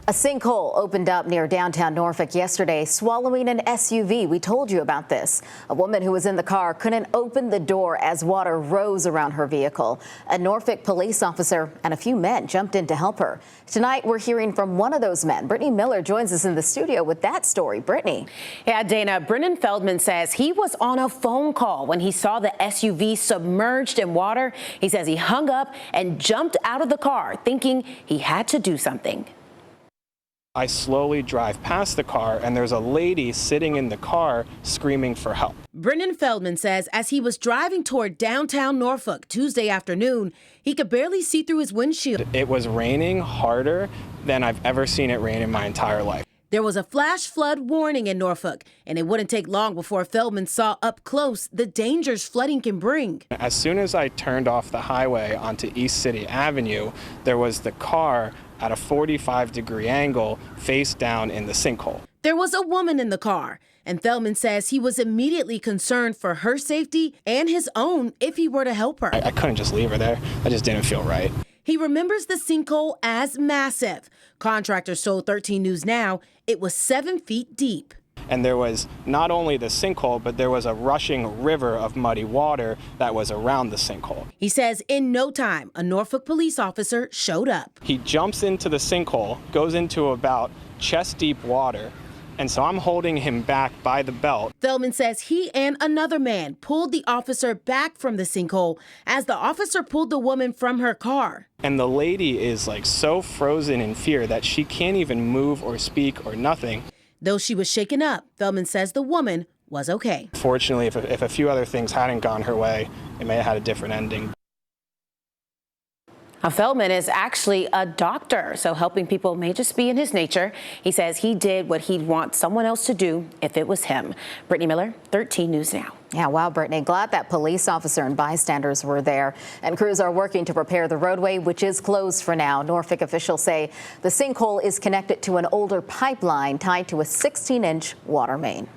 A sinkhole opened up near downtown Norfolk yesterday, swallowing an SUV. We told you about this. A woman who was in the car couldn't open the door as water rose around her vehicle. A Norfolk police officer and a few men jumped in to help her. Tonight, we're hearing from one of those men. Brittany Miller joins us in the studio with that story. Brittany. Yeah, Dana, Brennan Feldman says he was on a phone call when he saw the SUV submerged in water. He says he hung up and jumped out of the car, thinking he had to do something. I slowly drive past the car, and there's a lady sitting in the car screaming for help. Brennan Feldman says as he was driving toward downtown Norfolk Tuesday afternoon, he could barely see through his windshield. It was raining harder than I've ever seen it rain in my entire life. There was a flash flood warning in Norfolk, and it wouldn't take long before Feldman saw up close the dangers flooding can bring. As soon as I turned off the highway onto East City Avenue, there was the car at a 45-degree angle face down in the sinkhole. There was a woman in the car, and Feldman says he was immediately concerned for her safety and his own if he were to help her. I couldn't just leave her there. I just didn't feel right. He remembers the sinkhole as massive. Contractors told 13 News Now it was 7 feet deep. And there was not only the sinkhole, but there was a rushing river of muddy water that was around the sinkhole. He says in no time, a Norfolk police officer showed up. He jumps into the sinkhole, goes into about chest-deep water, and so I'm holding him back by the belt. Feldman says he and another man pulled the officer back from the sinkhole as the officer pulled the woman from her car. And the lady is like so frozen in fear that she can't even move or speak or nothing. Though she was shaken up, Feldman says the woman was okay. Fortunately, if a few other things hadn't gone her way, it may have had a different ending. Now, Feldman is actually a doctor, so helping people may just be in his nature. He says he did what he'd want someone else to do if it was him. Brittany Miller, 13 News Now. Yeah, wow, Brittany. Glad that police officer and bystanders were there. And crews are working to repair the roadway, which is closed for now. Norfolk officials say the sinkhole is connected to an older pipeline tied to a 16-inch water main.